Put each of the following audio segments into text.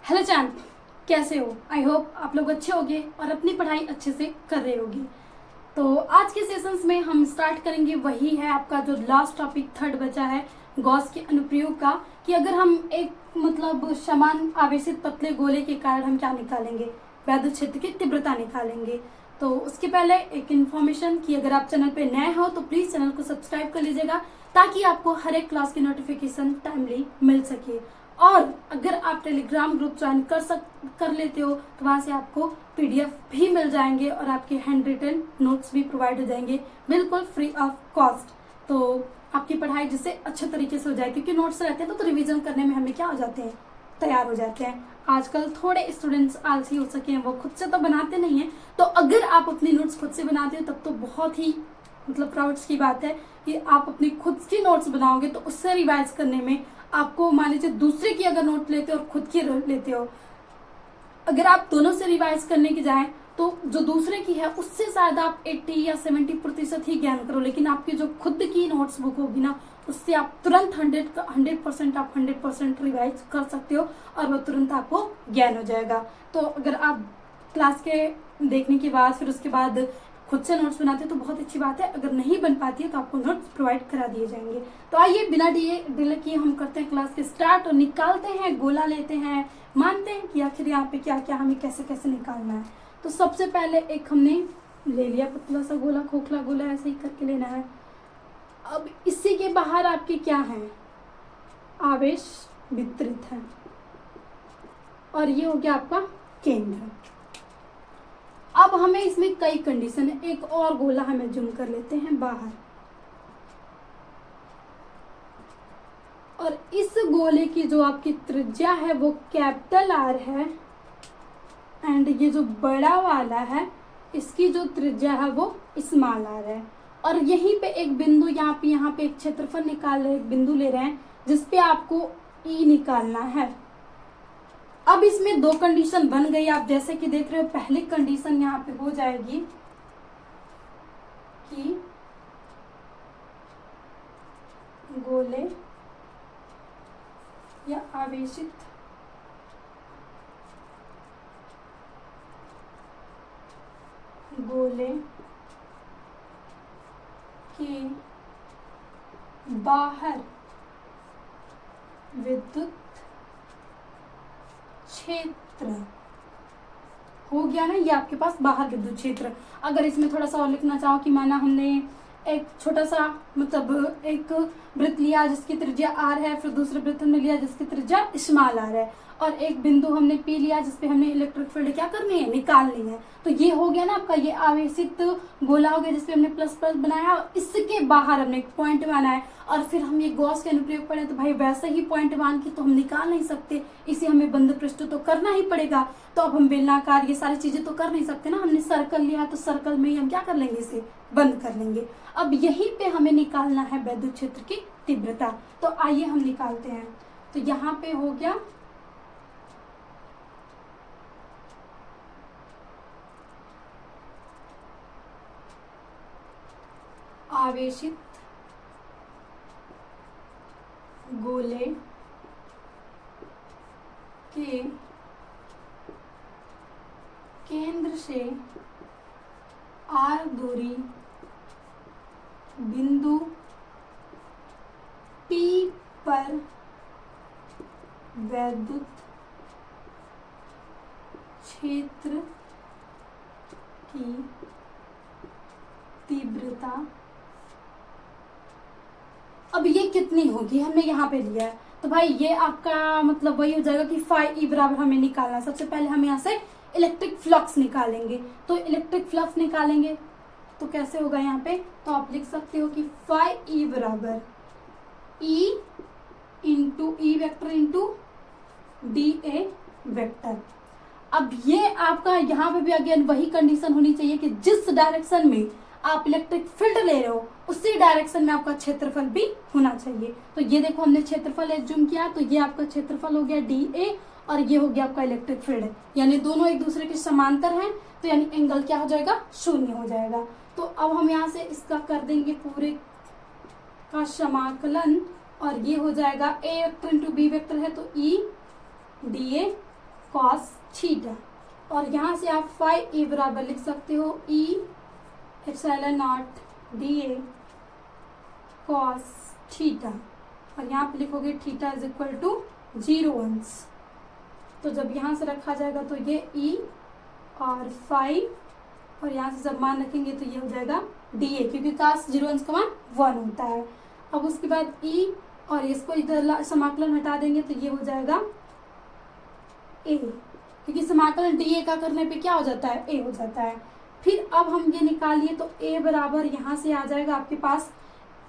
Hello चैन, कैसे हो? I hope आप लोग अच्छे होंगे और अपनी पढ़ाई अच्छे से कर रहे होंगे। तो आज के सेशंस में हम स्टार्ट करेंगे, वही है आपका जो लास्ट टॉपिक थर्ड बचा है गॉस के अनुप्रयोग का, कि अगर हम एक समान आवेशित पतले गोले के कारण हम क्या निकालेंगे, वैद्युत क्षेत्र की तीव्रता निकालेंगे। तो उसके पहले एक इन्फॉर्मेशन कि अगर आप चैनल पे नए हो तो प्लीज चैनल को सब्सक्राइब कर लीजिएगा ताकि आपको हर एक क्लास की नोटिफिकेशन टाइमली मिल सके। और अगर आप टेलीग्राम ग्रुप ज्वाइन कर लेते हो तो वहाँ से आपको पीडीएफ भी मिल जाएंगे और आपके हैंड रिटन नोट्स भी प्रोवाइड हो जाएंगे बिल्कुल फ्री ऑफ कॉस्ट। तो आपकी पढ़ाई जिससे अच्छे तरीके से हो जाए, क्योंकि नोट्स रहते हैं तो रिवीजन करने में हमें क्या हो जाते हैं, तैयार हो जाते हैं। आजकल थोड़े स्टूडेंट्स आलसी हो सके हैं, वो खुद से तो बनाते नहीं हैं। तो अगर आप अपनी नोट्स खुद से बनाते हो तब तो बहुत ही प्राउड की बात है कि आप अपनी खुद की नोट्स बनाओगे तो उससे रिवाइज करने में आपको, मान लीजिए दूसरे की अगर नोट लेते हो और खुद की लेते हो, अगर आप दोनों से रिवाइज करने की जाए तो जो दूसरे की है उससे शायद आप 80 या 70% ही ज्ञान करो, लेकिन आपकी जो खुद की नोट्स बुक होगी ना उससे आप तुरंत 100% रिवाइज कर सकते हो और वो तुरंत आपको ज्ञान हो जाएगा। तो अगर आप क्लास के देखने के बाद फिर उसके बाद खुद से नोट्स बनाते हैं तो बहुत अच्छी बात है। अगर नहीं बन पाती है तो आपको नोट्स प्रोवाइड करा दिए जाएंगे। तो आइए बिना डिले किए हम करते हैं क्लास के स्टार्ट और निकालते हैं, गोला लेते हैं, मानते हैं कि आखिर यहाँ पे क्या क्या हमें कैसे कैसे निकालना है। तो सबसे पहले एक हमने ले लिया पतला सा गोला, खोखला गोला ऐसे ही करके लेना है। अब इसी के बाहर आपके क्या है, आवेश वितरित है और ये हो गया आपका केंद्र। अब हमें इसमें कई कंडीशन है, एक और गोला हमें जूम कर लेते हैं बाहर, और इस गोले की जो आपकी त्रिज्या है वो कैपिटल आर है एंड ये जो बड़ा वाला है इसकी जो त्रिज्या है वो स्मॉल आर है। और यहीं पे एक बिंदु, यहाँ पे एक क्षेत्रफल निकाल रहे, एक बिंदु ले रहे हैं जिसपे आपको ई निकालना है। अब इसमें दो कंडीशन बन गई, आप जैसे कि देख रहे हो। पहली कंडीशन यहाँ पे हो जाएगी कि गोले या आवेशित गोले के बाहर विद्युत क्षेत्र हो गया ना, ये आपके पास बाहर विद्युत क्षेत्र। अगर इसमें थोड़ा सा और लिखना चाहो कि माना हमने एक छोटा सा एक वृत्त लिया जिसकी त्रिज्या आर है, फिर दूसरे वृत्त हमने लिया जिसकी त्रिज्या स्मॉल आर है, और एक बिंदु हमने पी लिया जिसपे हमने इलेक्ट्रिक फील्ड क्या करनी है, निकालनी है। तो ये हो गया ना आपका ये आवेशित गोला हो गया जिसपे हमने प्लस प्लस बनाया और इसके बाहर हमने एक पॉइंट बनाया और फिर हम ये गॉस के अनुप्रयोग पढ़े। तो भाई वैसे ही पॉइंट मान के तो हम निकाल नहीं सकते, इसे हमें बंद पृष्ठ तो करना ही पड़ेगा। तो अब हम बेलनाकार ये सारी चीजें तो कर नहीं सकते ना, हमने सर्कल लिया तो सर्कल में ही हम क्या कर लेंगे, इसे बंद कर लेंगे। अब यहीं पे हमें निकालना है वैद्युत क्षेत्र की तीव्रता। तो आइए हम निकालते हैं। तो यहाँ पे हो गया आवेशित गोले के केंद्र से आर दूरी बिंदु P पर वैद्युत क्षेत्र की तीव्रता। अब ये कितनी होगी, हमने यहाँ पे लिया है तो भाई ये आपका वही हो जाएगा कि फाई ई बराबर हमें निकालना है। सबसे पहले हम यहाँ से इलेक्ट्रिक फ्लक्स निकालेंगे। तो इलेक्ट्रिक फ्लक्स निकालेंगे तो कैसे होगा, यहाँ पे तो आप लिख सकते हो कि फाई ई बराबर E into E vector into D A vector. अब ये आपका यहाँ पे भी अगेन वही कंडीशन होनी चाहिए कि जिस डायरेक्शन में आप इलेक्ट्रिक फील्ड ले रहे हो उसी डायरेक्शन में आपका क्षेत्रफल भी होना चाहिए। तो ये देखो हमने क्षेत्रफल जूम किया तो ये आपका क्षेत्रफल हो गया डी ए और ये हो गया आपका इलेक्ट्रिक फील्ड, यानी दोनों एक दूसरे के समांतर हैं। तो यानी एंगल क्या हो जाएगा, शून्य हो जाएगा। तो अब हम यहाँ से इसका कर देंगे पूरे का समाकलन और ये हो जाएगा ए वेक्टर इंटू बी वेक्टर है तो E D a cos theta, और यहाँ से आप फाई ए बराबर लिख सकते हो E epsilon naught d a cos theta, और यहाँ पे लिखोगे थीटा इज इक्वल टू 0 अंश। तो जब यहाँ से रखा जाएगा तो ये ई और फाई, और यहाँ से जब मान रखेंगे तो ये हो जाएगा डी ए, क्योंकि कास 0 अंश का मान 1 होता है। अब उसके बाद ई और इसको इधर समाकलन हटा देंगे तो ये हो जाएगा ए, क्योंकि समाकलन डी ए का करने पे क्या हो जाता है, ए हो जाता है। फिर अब हम ये निकालिए तो ए बराबर यहाँ से आ जाएगा आपके पास,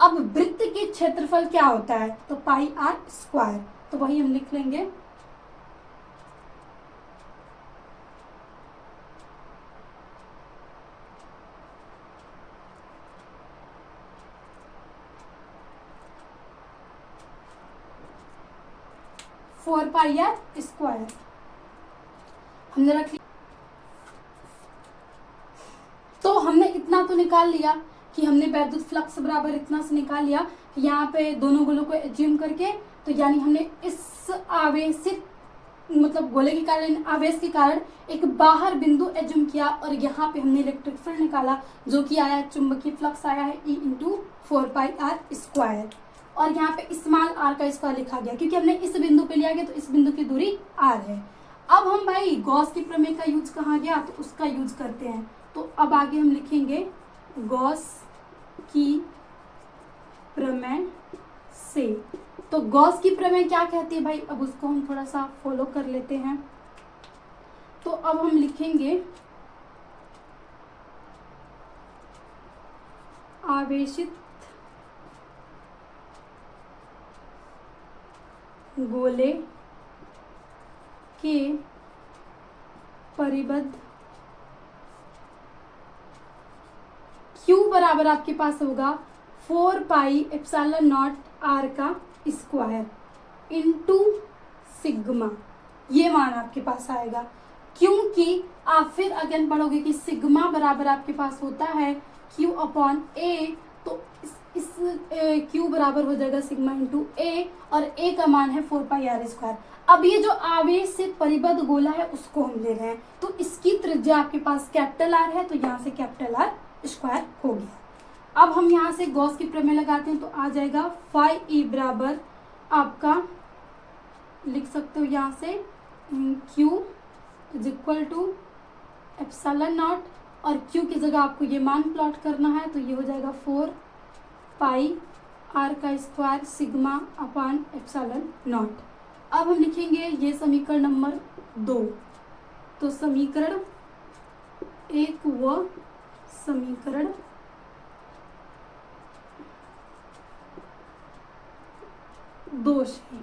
अब वृत्त के क्षेत्रफल क्या होता है, तो पाई आर स्क्वायर, तो वही हम लिख लेंगे। फोर पाई आर स्क्वायर हमने रख लिया। तो हमने इतना तो निकाल लिया कि हमने वैद्युत फ्लक्स बराबर इतना से निकाल लिया कि यहाँ पे दोनों गोलों को एज्यूम करके, तो यानी हमने इस आवेशित मतलब गोले के कारण, आवेश के कारण एक बाहर बिंदु एज्यूम किया, और यहाँ पे हमने इलेक्ट्रिक फील्ड निकाला जो कि आया चुंबकीय फ्लक्स आया है E इंटू 4πr स्क्वायर, और यहाँ पे स्मॉल r का स्क्वायर लिखा गया क्योंकि हमने इस बिंदु पे लिया गया तो इस बिंदु की दूरी r है। अब हम भाई गॉस की प्रमेय का यूज कहाँ गया, तो उसका यूज करते हैं। तो अब आगे हम लिखेंगे गॉस की प्रमेय से। तो गॉस की प्रमेय क्या कहती है भाई, अब उसको हम थोड़ा सा फॉलो कर लेते हैं। तो अब हम लिखेंगे आवेशित गोले के परिबद्ध Q बराबर आपके पास होगा 4 पाई एप्सिलॉन नॉट R का स्क्वायर इंटू सिग्मा, ये मान आपके पास आएगा, क्योंकि आप फिर अगेन पढ़ोगे कि सिग्मा बराबर आपके पास होता है Q अपॉन A, तो इस Q बराबर हो जाएगा सिग्मा इंटू A, और A का मान है 4 पाई R स्क्वायर। अब ये जो आवेश से परिबद्ध गोला है उसको हम ले रहे हैं, तो इसकी त्रिज्या आपके पास कैपिटल R है, तो यहाँ से कैपिटल R स्क्वायर हो गया। अब हम यहाँ से गॉस की प्रमेय लगाते हैं तो आ जाएगा फाई ई बराबर आपका लिख सकते हो यहाँ से Q is equal to epsilon naught, और Q की जगह आपको ये मान प्लॉट करना है, तो ये हो जाएगा 4 पाई R का square sigma upon epsilon not. अब हम लिखेंगे ये समीकरण नंबर 2। तो समीकरण 1 व समीकरण 2 से,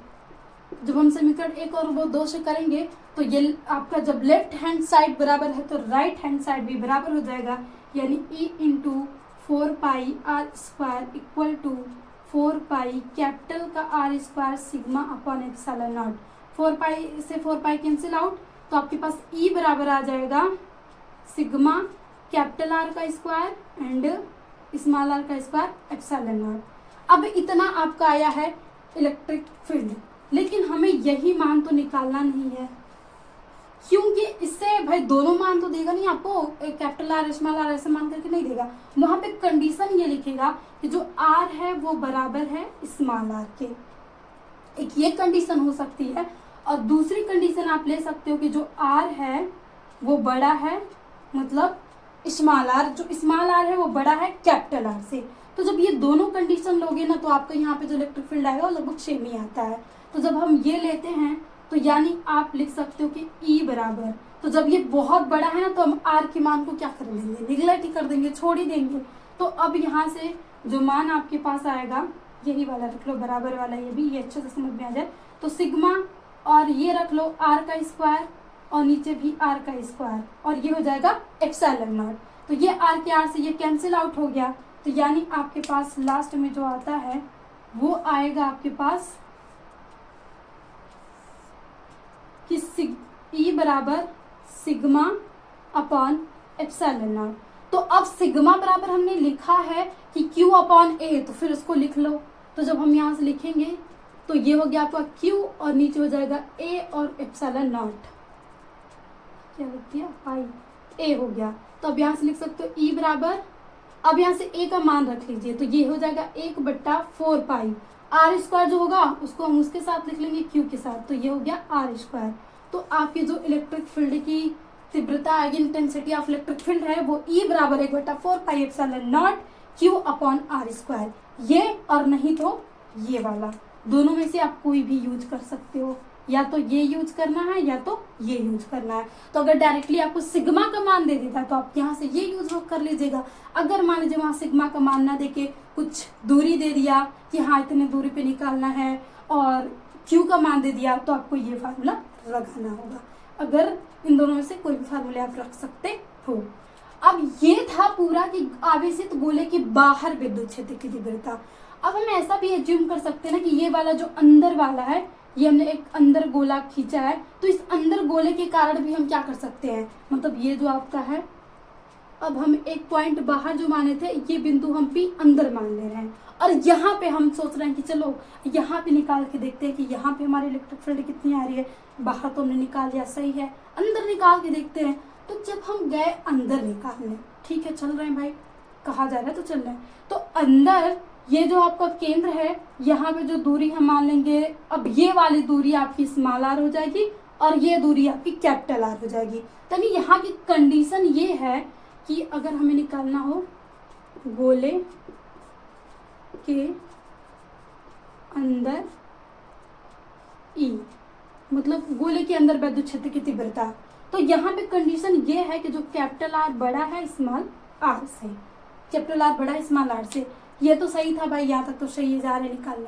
जब हम समीकरण 1 और वो 2 से करेंगे तो ये आपका जब लेफ्ट हैंड साइड बराबर है तो राइट हैंड साइड भी बराबर हो जाएगा, यानी E into 4 pi r square equal to 4 pi capital का R square sigma upon epsilon naught. 4 pi से 4 पाई कैंसिल आउट, तो आपके पास E बराबर आ जाएगा सिग्मा कैपिटल R का स्क्वायर एंड स्मॉल r का स्क्वायर एप्सिलॉन नॉट। अब इतना आपका आया है इलेक्ट्रिक फील्ड, लेकिन हमें यही मान तो निकालना नहीं है, क्योंकि इससे भाई दोनों मान तो देगा नहीं आपको, कैपिटल R स्मॉल r ऐसे मान करके नहीं देगा। वहां पे कंडीशन ये लिखेगा कि जो R है वो बराबर है स्मॉल r के, एक ये कंडीशन हो सकती है, और दूसरी कंडीशन आप ले सकते हो कि जो R है वो बड़ा है, मतलब स्मॉल r, जो स्मॉल r है वो बड़ा है कैपिटल R से। तो जब ये दोनों कंडीशन लोगे ना तो आपको यहाँ पे जो इलेक्ट्रिक फील्ड आएगा वो लगभग सेम ही आता है। तो जब हम ये लेते हैं तो यानी आप लिख सकते हो कि E बराबर, तो जब ये बहुत बड़ा है ना तो हम R के मान को क्या कर लेंगे, निगलेक्ट ही कर देंगे, छोड़ ही देंगे। तो अब यहाँ से जो मान आपके पास आएगा यही वाला रख लो, बराबर वाला, ये भी, ये अच्छे से समझ में आ जाए। तो सिग्मा और ये रख लो R का स्क्वायर और नीचे भी R का स्क्वायर, और ये हो जाएगा एप्सिलॉन नॉट। तो ये R के R से ये कैंसिल आउट हो गया, तो यानी आपके पास लास्ट में जो आता है वो आएगा आपके पास कि E बराबर सिग्मा अपॉन एप्सिलॉन नॉट। तो अब सिग्मा बराबर हमने लिखा है कि Q अपॉन A, तो फिर उसको लिख लो। तो जब हम यहाँ से लिखेंगे तो ये हो गया आपका Q और नीचे हो जाएगा A और एप्सिलॉन नॉट। क्या लिख दिया, पाई ए हो गया। तो अब यहाँ से लिख सकते हो ई बराबर, अब यहाँ से ए का मान रख लीजिए, तो ये हो जाएगा 1/4 पाई। आर स्क्वायर जो होगा उसको हम उसके साथ लिख लेंगे क्यू के साथ, तो ये हो गया आर स्क्वायर। तो आपकी जो इलेक्ट्रिक फील्ड की तीव्रता आएगी, इंटेंसिटी ऑफ इलेक्ट्रिक फील्ड है, वो ई बराबर 1/4 pi epsilon naught q upon r square. ये और नहीं तो ये वाला, दोनों में से आप कोई भी यूज कर सकते हो, या तो ये यूज करना है या तो ये यूज करना है। तो अगर डायरेक्टली आपको सिग्मा का मान दे देता है तो आप यहाँ से ये यूज कर लीजिएगा। अगर मान लीजिए वहाँ सिग्मा का मान ना देके कुछ दूरी दे दिया कि हाँ इतने दूरी पे निकालना है, और क्यू का मान दे दिया, तो आपको ये फार्मूला लगाना होगा। अगर इन दोनों में से कोई भी फार्मूले आप रख सकते हो। अब ये था पूरा कि आवेशित गोले के बाहर विद्युत क्षेत्र की तीव्रता। अब हम ऐसा भी एज्यूम कर सकते हैं ना कि ये वाला जो अंदर वाला है, ये हमने एक अंदर गोला खींचा है, तो इस अंदर गोले के कारण भी हम क्या कर सकते हैं, मतलब ये जो आपका है, अब हम एक पॉइंट बाहर जो माने थे, ये बिंदु हम भी अंदर मान ले रहे हैं, और यहाँ पे हम सोच रहे हैं कि चलो यहाँ पे निकाल के देखते हैं कि यहाँ पे हमारी इलेक्ट्रिक फील्ड कितनी आ रही है। बाहर तो हमने निकाल लिया, सही है, अंदर निकाल के देखते हैं। तो जब हम गए अंदर निकालने, ठीक है चल रहे हैं भाई, कहा जा रहा है तो चल रहे हैं, तो अंदर ये जो आपका केंद्र है, यहाँ पे जो दूरी हम मान लेंगे, अब ये वाली दूरी आपकी स्मॉल आर हो जाएगी और ये दूरी आपकी कैपिटल आर हो जाएगी। यानी यहाँ की कंडीशन ये है कि अगर हमें निकालना हो गोले के अंदर ई, मतलब गोले के अंदर विद्युत क्षेत्र की तीव्रता, तो यहाँ पे कंडीशन ये है कि जो कैपिटल आर बड़ा है स्मॉल आर से, कैपिटल आर बड़ा है स्मॉल आर से। ये तो सही था भाई, यहाँ तक तो सही जा रहे निकालने,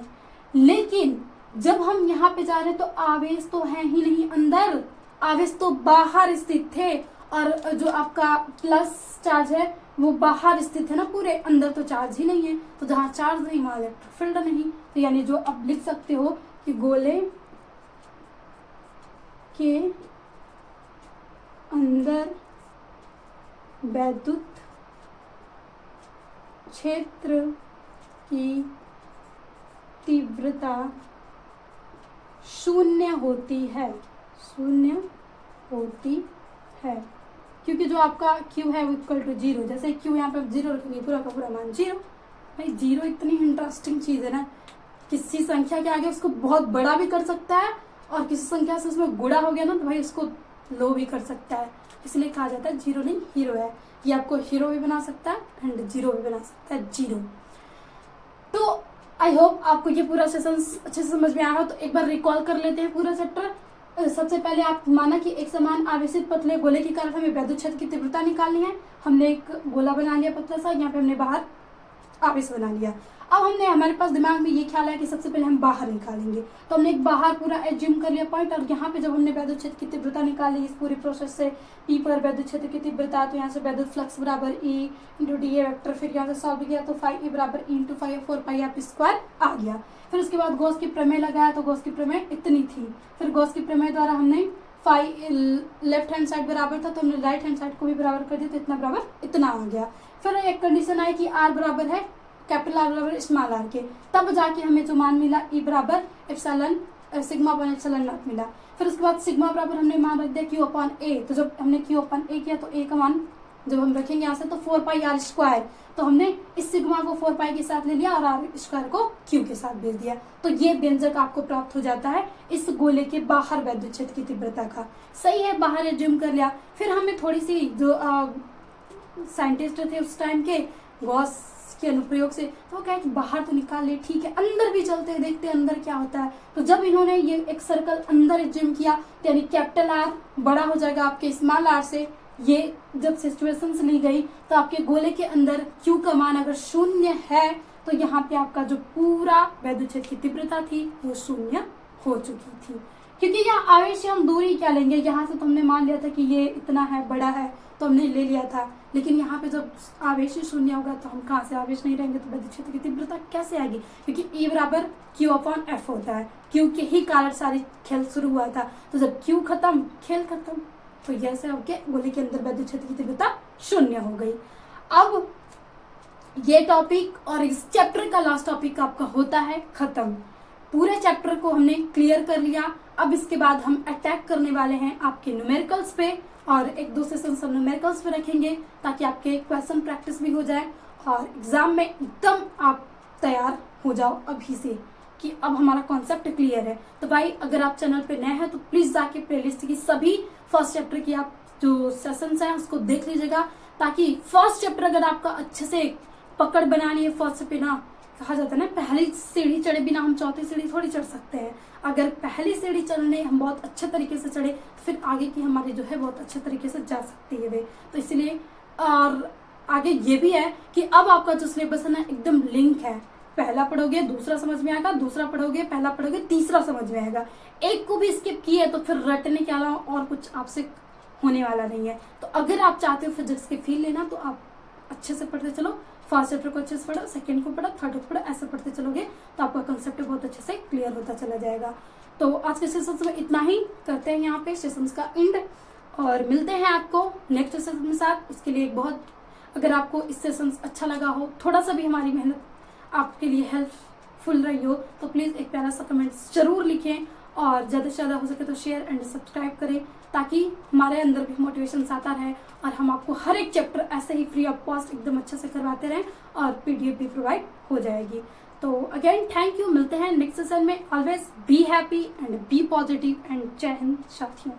लेकिन जब हम यहाँ पे जा रहे हैं तो आवेश तो है ही नहीं अंदर, आवेश तो बाहर स्थित थे, और जो आपका प्लस चार्ज है वो बाहर स्थित है ना पूरे, अंदर तो चार्ज ही नहीं है। तो जहाँ चार्ज नहीं वहाँ इलेक्ट्रिक फील्ड नहीं। तो यानी जो आप लिख सकते हो कि गोले के अंदर वैद्युत क्षेत्र की तीव्रता शून्य होती है, शून्य होती है, क्योंकि जो आपका Q है वो इक्वल टू 0। जैसे Q यहाँ पे 0 रखेंगे, पूरा का पूरा मान 0। भाई 0 इतनी इंटरेस्टिंग चीज़ है ना, किसी संख्या के आगे उसको बहुत बड़ा भी कर सकता है, और किसी संख्या से उसमें गुणा हो गया ना तो भाई उसको लो भी कर सकता है। इसलिए कहा जाता है 0 नहीं हीरो है। ये आपको हीरो भी बना सकता है एंड 0 भी बना सकता है, 0। तो आई होप आपको ये पूरा सेशन अच्छे से समझ में आया हो। तो एक बार रिकॉल कर लेते हैं पूरा चैप्टर। सबसे पहले आप माना कि एक समान आवेशित पतले गोले के कारण हमें विद्युत क्षेत्र की तीव्रता निकालनी है। हमने एक गोला बना लिया पतला सा, यहाँ पे हमने बाहर आवेश बना लिया। अब हमने, हमारे पास दिमाग में ये ख्याल है कि सबसे पहले हम बाहर निकालेंगे, तो हमने एक बाहर पूरा एज्यूम कर लिया पॉइंट, और यहाँ पे जब हमने विद्युत क्षेत्र की तीव्रता निकाली इस पूरी प्रोसेस से, P पर विद्युत क्षेत्र की तीव्रता, तो यहाँ से विद्युत फ्लक्स बराबर E into D A vector, फिर यहाँ से सॉल्व किया तो फाई E बराबर E इंटू फाई 4 पाई आप स्क्वायर आ गया। फिर उसके बाद गॉस की प्रमेय लगाया, तो गॉस की प्रमेय इतनी थी। फिर गॉस की प्रमेय द्वारा हमने फाई लेफ्ट हैंड साइड बराबर था तो हमने राइट हैंड साइड को भी बराबर कर दिया, तो इतना बराबर इतना आ गया। फिर एक कंडीशन आई कि R बराबर है कैपिटल आर बराबर स्मॉल आर के, तब जाके हमें जो मान मिला E बराबर epsilon sigma upon epsilon not मिला। फिर उसके बाद सिग्मा बराबर हमने मान रख दिया Q अपॉन A, तो जब हमने Q अपॉन A किया तो A का मान जब हम रखेंगे यहाँ से तो 4 पाई आर स्क्वायर, तो हमने इस सिग्मा को 4 पाई के साथ ले लिया और आर स्क्वायर को Q के साथ भेज दिया। तो ये व्यंजक आपको प्राप्त हो जाता है इस गोले के बाहर विद्युत क्षेत्र की तीव्रता का। सही है, बाहर एज्यूम कर लिया। फिर हमें थोड़ी सी जो साइंटिस्ट थे उस टाइम के, गॉस के अनुप्रयोग से, तो क्या कि बाहर तो निकाल ले, ठीक है अंदर भी चलते हैं, देखते हैं अंदर क्या होता है। तो जब इन्होंने ये एक सर्कल अंदर एज्यूम किया, यानी कैपिटल आर बड़ा हो जाएगा आपके स्मॉल आर से, ये जब सिचुएशंस ली गई तो आपके गोले के अंदर Q का मान अगर शून्य है तो यहाँ पे आपका जो पूरा विद्युत क्षेत्र की तीव्रता थी वो शून्य हो चुकी थी। क्योंकि यहाँ आवेश से हम दूरी क्या लेंगे, यहाँ से तो हमने मान लिया था कि ये इतना है, बड़ा है, तो हमने ले लिया था। लेकिन यहाँ पे जब आवेश ही शून्य होगा तो हम कहाँ से, आवेश नहीं रहेंगे तो विद्युत क्षेत्र की तीव्रता कैसे आएगी, क्योंकि E बराबर Q अपॉन F होता है। Q के ही कारण सारी खेल शुरू हुआ था, तो जब Q खत्म खेल खत्म, तो जैसे आपके गोले के अंदर विद्युत क्षेत्र की तीव्रता शून्य हो गई। अब ये टॉपिक और इस चैप्टर का लास्ट टॉपिक आपका होता है खत्म। पूरे चैप्टर को हमने क्लियर कर लिया। अब इसके बाद हम अटैक करने वाले हैं आपके न्यूमेरिकल्स पे, और एक दो सेशन सब न्यूमेरिकल्स पे रखेंगे ताकि आपके क्वेश्चन प्रैक्टिस भी हो जाए और एग्जाम में एकदम आप तैयार हो जाओ अभी से कि अब हमारा कॉन्सेप्ट क्लियर है। तो भाई अगर आप चैनल पे नए हैं तो प्लीज जाके प्लेलिस्ट की सभी फर्स्ट चैप्टर की आप जो सेशंस हैं उसको देख लीजिएगा, ताकि फर्स्ट चैप्टर अगर आपका अच्छे से पकड़ बनानी है फर्स्ट पे ना, कहा जाता है ना पहली सीढ़ी चढ़े बिना हम चौथी सीढ़ी थोड़ी चढ़ सकते हैं। अगर पहली सीढ़ी चढ़ने हम बहुत अच्छे तरीके से चढ़े तो फिर आगे की हमारी जो है बहुत अच्छे तरीके से जा सकती है वे। तो इसलिए और आगे ये भी है कि अब आपका जो सिलेबस है ना एकदम लिंक है, पहला पढ़ोगे दूसरा समझ में आएगा, दूसरा पढ़ोगे पहला पढ़ोगे तीसरा समझ में आएगा। एक को भी स्किप किए तो फिर रटने के अलावा और कुछ आपसे होने वाला नहीं है। तो अगर आप चाहते हो फिजिक्स के फील लेना तो आप अच्छे से पढ़ते चलो, फर्स्ट चैप्टर को अच्छे से पढ़ो, सेकंड को पढ़ो, थर्ड को पढ़ो, ऐसे पढ़ते चलोगे तो आपका कंसेप्ट बहुत अच्छे से क्लियर होता चला जाएगा। तो आज के सेशंस में इतना ही करते हैं यहाँ पे सेशंस का एंड, और मिलते हैं आपको नेक्स्ट सेशन के साथ। उसके लिए एक बहुत, अगर आपको इस सेशन अच्छा लगा हो, थोड़ा सा भी हमारी मेहनत आपके लिए हेल्पफुल रही हो तो प्लीज़ एक प्यारा सा कमेंट जरूर लिखें, और ज़्यादा से ज़्यादा हो सके तो शेयर एंड सब्सक्राइब करें ताकि हमारे अंदर भी मोटिवेशन आता रहे और हम आपको हर एक चैप्टर ऐसे ही फ्री ऑफ कॉस्ट एकदम अच्छे से करवाते रहें और पीडीएफ भी प्रोवाइड हो जाएगी। तो अगेन थैंक यू, मिलते हैं नेक्स्ट सेशन में। Always be happy and be positive and जय हिंद साथियों।